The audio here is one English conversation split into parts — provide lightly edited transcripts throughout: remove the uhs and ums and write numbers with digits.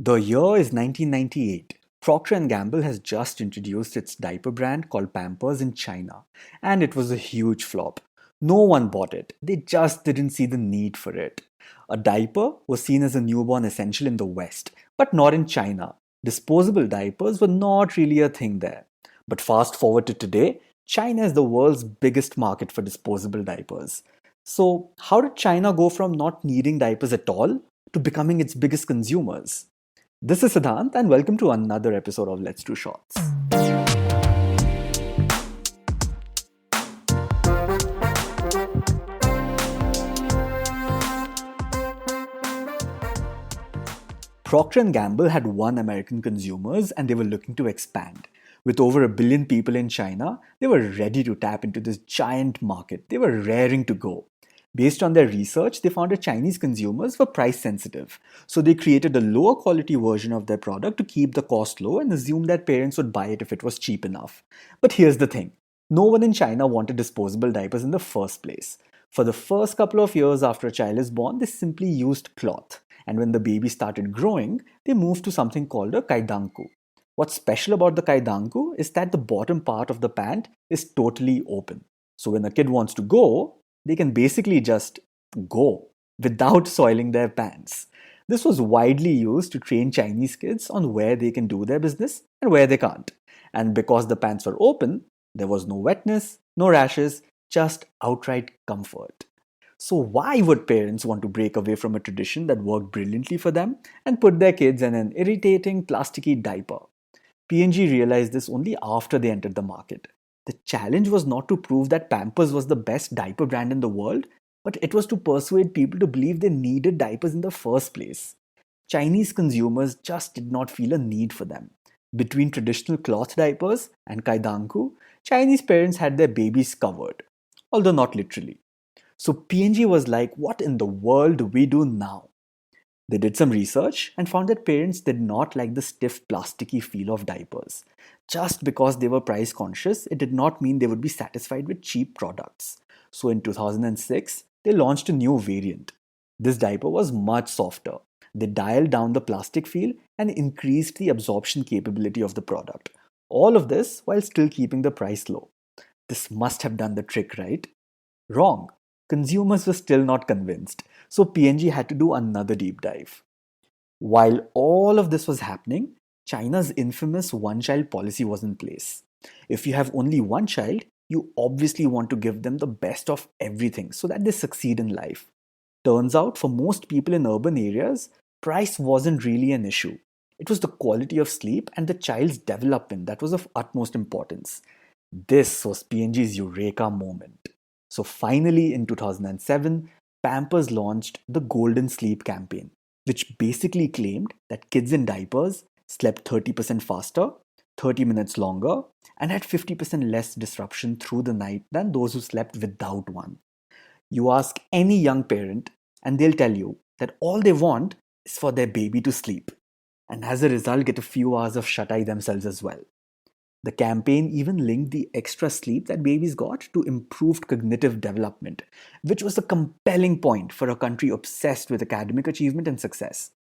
The year is 1998. Procter & Gamble has just introduced its diaper brand called Pampers in China, and it was a huge flop. No one bought it. They just didn't see the need for it. A diaper was seen as a newborn essential in the West, but not in China. Disposable diapers were not really a thing there. But fast forward to today, China is the world's biggest market for disposable diapers. So, how did China go from not needing diapers at all to becoming its biggest consumers? This is Siddhant, and welcome to another episode of Let's Do Shorts. Procter & Gamble had 1 American consumers and they were looking to expand. With over 1 billion people in China, they were ready to tap into this giant market. They were raring to go. Based on their research, they found that Chinese consumers were price sensitive. So they created a lower quality version of their product to keep the cost low and assumed that parents would buy it if it was cheap enough. But here's the thing. No one in China wanted disposable diapers in the first place. For the first couple of years after a child is born, they simply used cloth. And when the baby started growing, they moved to something called a kaidanku. What's special about the kaidanku is that the bottom part of the pant is totally open. So when a kid wants to go, they can basically just go without soiling their pants. This was widely used to train Chinese kids on where they can do their business and where they can't. And because the pants were open, there was no wetness, no rashes, just outright comfort. So, why would parents want to break away from a tradition that worked brilliantly for them and put their kids in an irritating, plasticky diaper? P&G realized this only after they entered the market. The challenge was not to prove that Pampers was the best diaper brand in the world, but it was to persuade people to believe they needed diapers in the first place. Chinese consumers just did not feel a need for them. Between traditional cloth diapers and kaidanku, Chinese parents had their babies covered, although not literally. So P&G was like, what in the world do we do now? They did some research and found that parents did not like the stiff, plasticky feel of diapers. Just because they were price conscious, it did not mean they would be satisfied with cheap products. So in 2006, they launched a new variant. This diaper was much softer. They dialed down the plastic feel and increased the absorption capability of the product. All of this while still keeping the price low. This must have done the trick, right? Wrong. Consumers were still not convinced, so P&G had to do another deep dive. While all of this was happening, China's infamous one-child policy was in place. If you have only one child, you obviously want to give them the best of everything so that they succeed in life. Turns out, for most people in urban areas, price wasn't really an issue. It was the quality of sleep and the child's development that was of utmost importance. This was P&G's Eureka moment. So finally, in 2007, Pampers launched the Golden Sleep campaign, which basically claimed that kids in diapers slept 30% faster, 30 minutes longer, and had 50% less disruption through the night than those who slept without one. You ask any young parent, and they'll tell you that all they want is for their baby to sleep, and as a result, get a few hours of shut eye themselves as well. The campaign even linked the extra sleep that babies got to improved cognitive development, which was a compelling point for a country obsessed with academic achievement and success.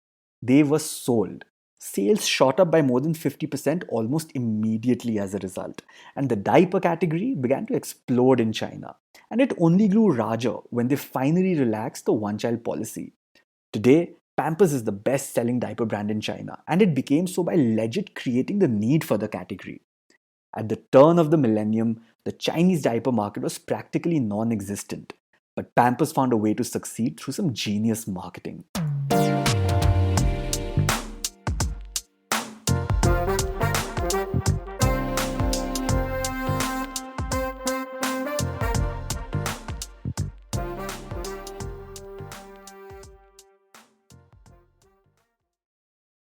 They were sold. Sales shot up by more than 50% almost immediately as a result, and the diaper category began to explode in China. And it only grew larger when they finally relaxed the one child policy. Today, Pampers is the best selling diaper brand in China, and it became so by legit creating the need for the category. At the turn of the millennium, the Chinese diaper market was practically non existent, but Pampers found a way to succeed through some genius marketing.